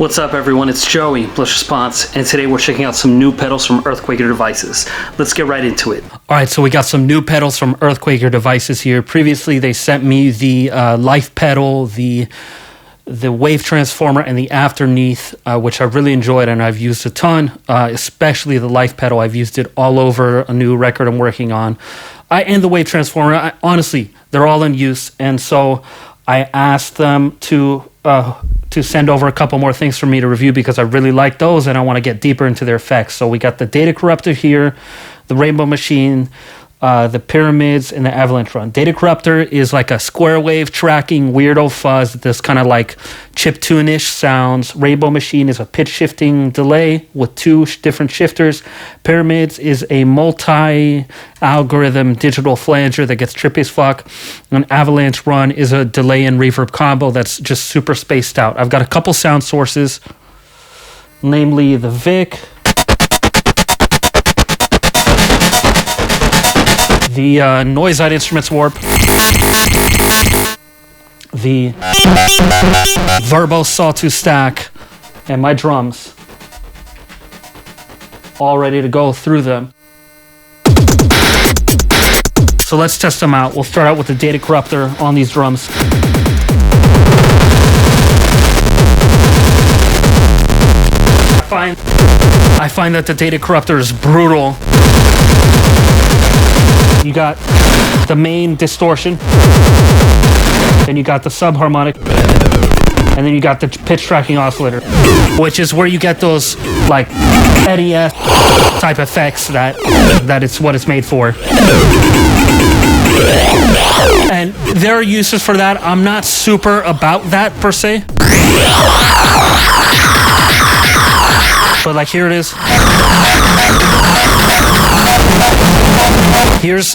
What's up everyone, it's Joey, Blush Response, and today we're checking out some new pedals from Earthquaker Devices. Let's get right into it. Alright, so we got some new pedals from Earthquaker Devices here. Previously they sent me the Life pedal, the Wave Transformer, and the Afterneath, which I really enjoyed and I've used a ton, especially the Life pedal. I've used it all over a new record I'm working on. And the Wave Transformer, honestly, they're all in use, and so I asked them to send over a couple more things for me to review because I really like those and I want to get deeper into their effects. So we got the Data Corruptor here, the Rainbow Machine, the Pyramids, and the Avalanche Run. Data Corruptor is like a square wave tracking weirdo fuzz that's kind of like chiptune-ish sounds. Rainbow Machine is a pitch shifting delay with two different shifters. Pyramids is a multi-algorithm digital flanger that gets trippy as fuck. And Avalanche Run is a delay and reverb combo that's just super spaced out. I've got a couple sound sources, namely the Vic, the Noisite Instruments Warp, the Verbo Sawtooth Stack, and my drums, all ready to go through them. So let's test them out. We'll start out with the Data Corruptor on these drums. I find that the Data Corruptor is brutal. You got the main distortion, then you got the subharmonic, and then you got the pitch tracking oscillator, which is where you get those like NES type effects that it's what it's made for. And there are uses for that. I'm not super about that per se, but like here it is. Here's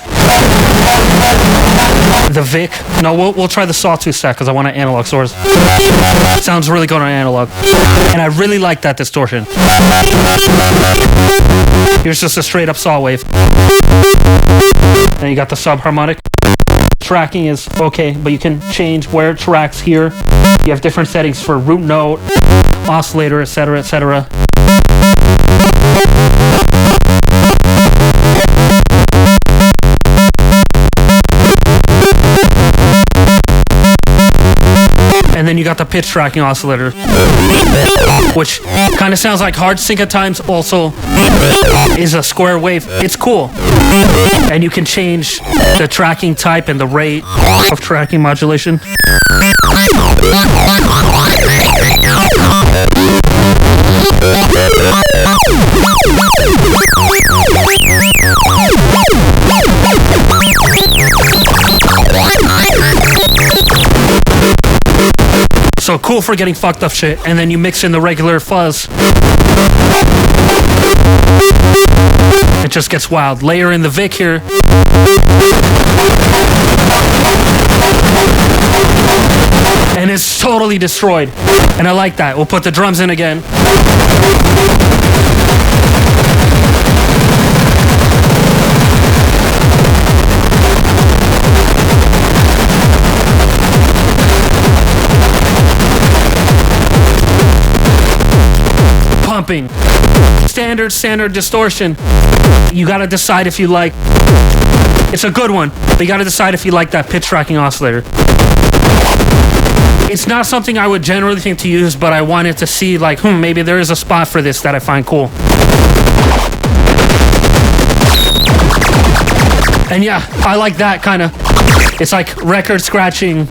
the Vic. No, we'll try the Sawtooth Stack because I want an analog source. Sounds really good on analog, and I really like that distortion. Here's just a straight up saw wave. Then you got the subharmonic. Tracking is okay, but you can change where it tracks here. You have different settings for root note, oscillator, etc., etc. And then you got the pitch tracking oscillator, which kind of sounds like hard sync at times, also is a square wave. It's cool. And you can change the tracking type and the rate of tracking modulation. So cool for getting fucked up shit, and then you mix in the regular fuzz. It just gets wild. Layer in the Vic here. And it's totally destroyed. And I like that. We'll put the drums in again. Pumping. Standard distortion. You gotta decide if you like. It's a good one, but you gotta decide if you like that pitch tracking oscillator. It's not something I would generally think to use, but I wanted to see like, maybe there is a spot for this that I find cool. And yeah, I like that kind of. It's like record scratching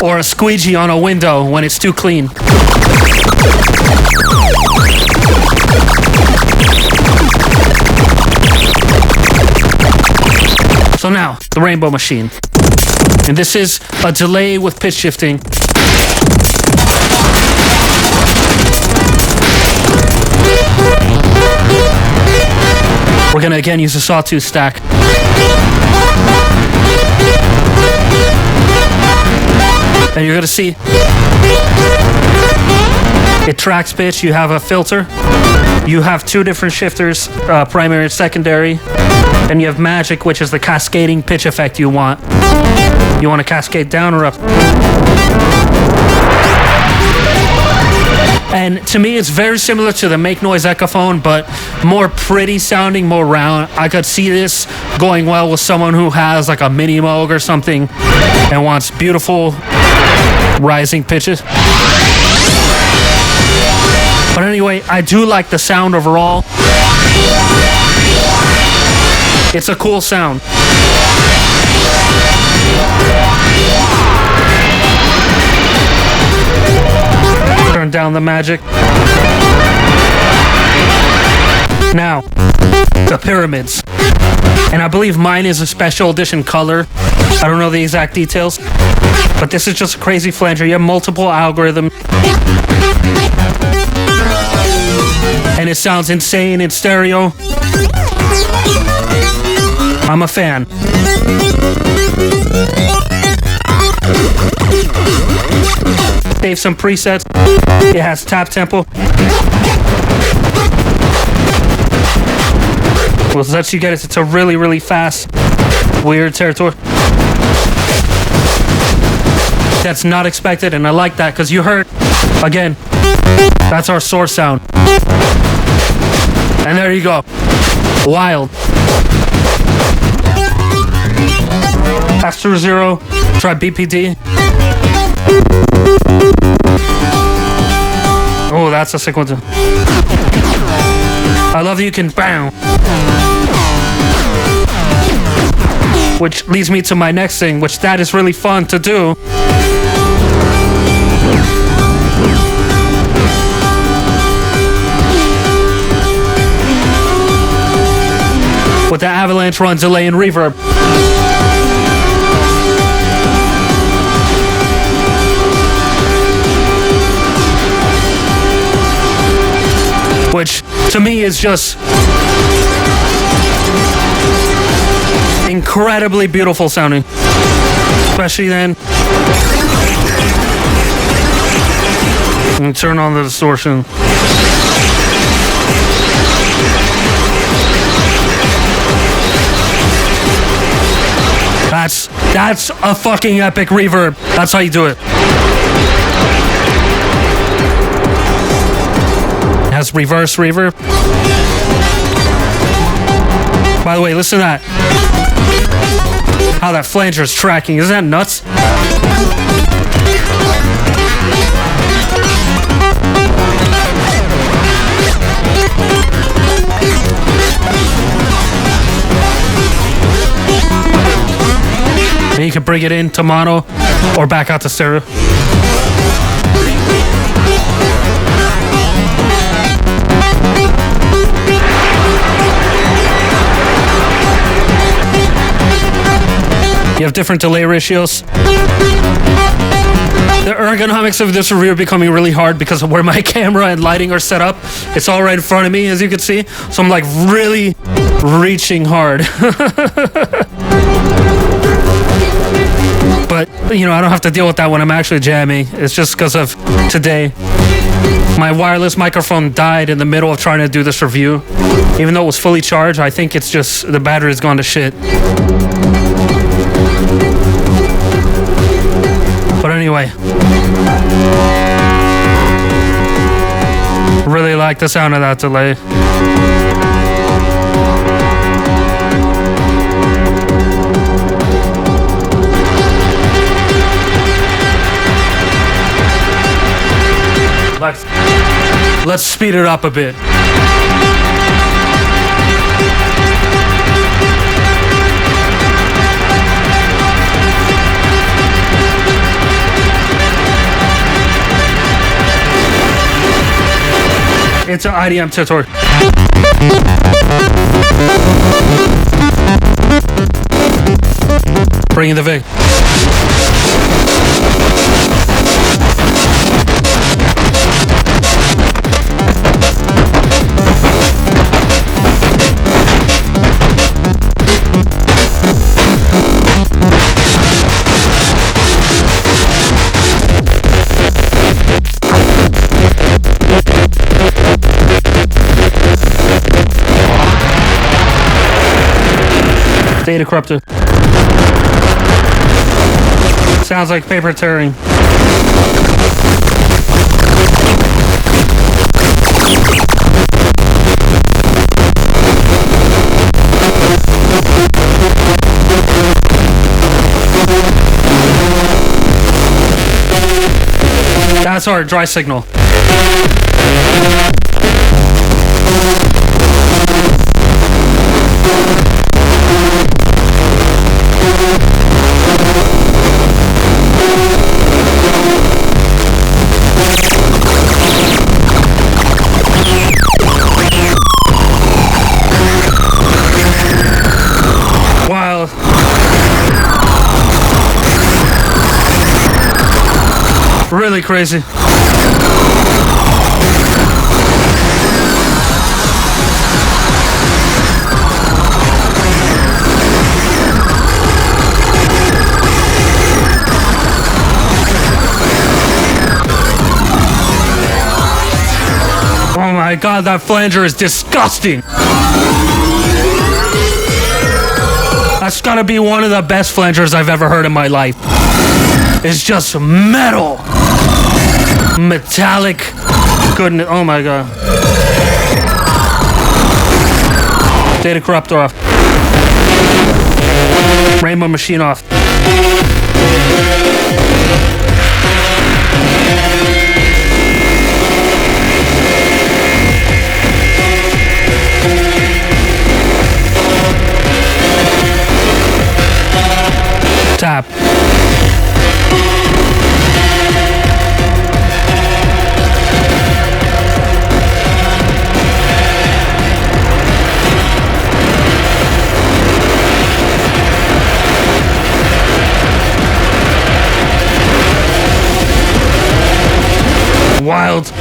or a squeegee on a window when it's too clean. So now, the Rainbow Machine. And this is a delay with pitch shifting. We're gonna again use a Sawtooth Stack. And you're gonna see it tracks pitch. You have a filter. You have two different shifters, primary and secondary. And you have Magic, which is the cascading pitch effect you want. You want to cascade down or up. And to me, it's very similar to the Make Noise Echophone, but more pretty sounding, more round. I could see this going well with someone who has like a Mini Moog or something and wants beautiful rising pitches. But anyway, I do like the sound overall. It's a cool sound. Turn down the magic. Now, the pyramids. And I believe mine is a special edition color. I don't know the exact details. But this is just a crazy flanger. You have multiple algorithms. And it sounds insane in stereo. I'm a fan. Save some presets. It has tap tempo. Well, so that you get it. It's a really, really fast, weird territory. That's not expected, and I like that because you heard, again, that's our source sound. And there you go. Wild. Astro Zero. Try BPD. Oh, that's a sick one too. I love that you can bam. Which leads me to my next thing, which that is really fun to do. With the avalanche run, delay, and reverb. Which to me is just incredibly beautiful sounding. Especially then. And turn on the distortion. That's a fucking epic reverb. That's how you do it. It has reverse reverb. By the way, listen to that. How that flanger is tracking. Isn't that nuts? And you can bring it in to mono or back out to stereo. You have different delay ratios. The ergonomics of this review are becoming really hard because of where my camera and lighting are set up. It's all right in front of me, as you can see. So I'm like really reaching hard. But, you know, I don't have to deal with that when I'm actually jamming. It's just because of today. My wireless microphone died in the middle of trying to do this review. Even though it was fully charged, I think it's just the battery's gone to shit. But anyway. Really like the sound of that delay. Let's speed it up a bit. It's an IDM territory. Bring in the VIG. Data corruptor. Sounds like paper tearing. That's our dry signal. Wow. Really crazy. Oh my god, that flanger is disgusting. That's gotta be one of the best flangers I've ever heard in my life. It's just metal. Metallic goodness. Oh my god. Data corruptor off. Rainbow machine off. Tap. Wild.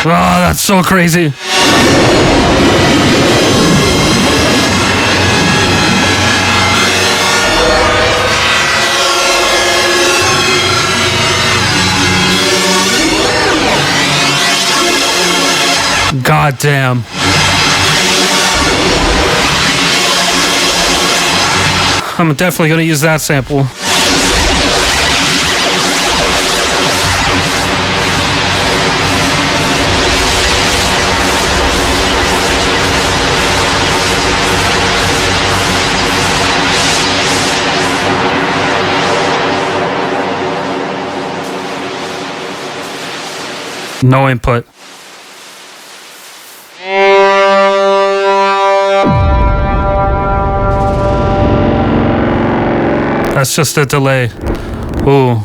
Oh, that's so crazy. God damn. I'm definitely going to use that sample. No input. That's just a delay. Ooh.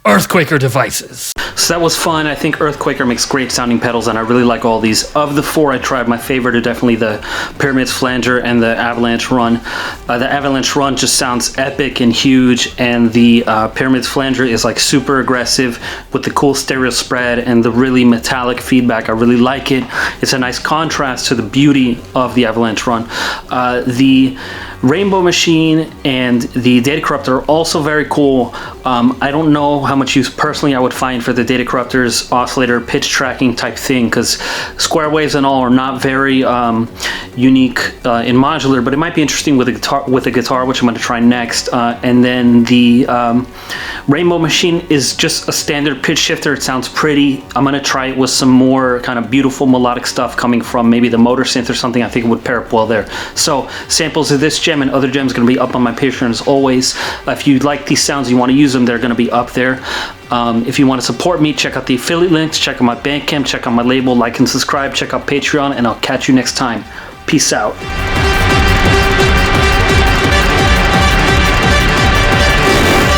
Earthquaker devices. So that was fun. I think Earthquaker makes great sounding pedals, and I really like all these. Of the four I tried, my favorite are definitely the Pyramids Flanger and the Avalanche Run. The Avalanche Run just sounds epic and huge, and the Pyramids Flanger is like super aggressive with the cool stereo spread and the really metallic feedback. I really like it. It's a nice contrast to the beauty of the Avalanche Run. The Rainbow Machine and the Data Corruptor are also very cool. I don't know how much use personally I would find for the Data Corruptor's oscillator pitch tracking type thing, because square waves and all are not very unique in modular, but it might be interesting with a guitar, which I'm going to try next. And then the Rainbow Machine is just a standard pitch shifter. It sounds pretty. I'm going to try it with some more kind of beautiful melodic stuff coming from maybe the Motor Synth or something. I think it would pair up well there. So samples of this gem and other gems are going to be up on my Patreon as always. If you like these sounds, you want to use them, they're going to be up there. If you want to support me, check out the affiliate links, check out my Bandcamp, check out my label, like and subscribe, check out Patreon, and I'll catch you next time. Peace out.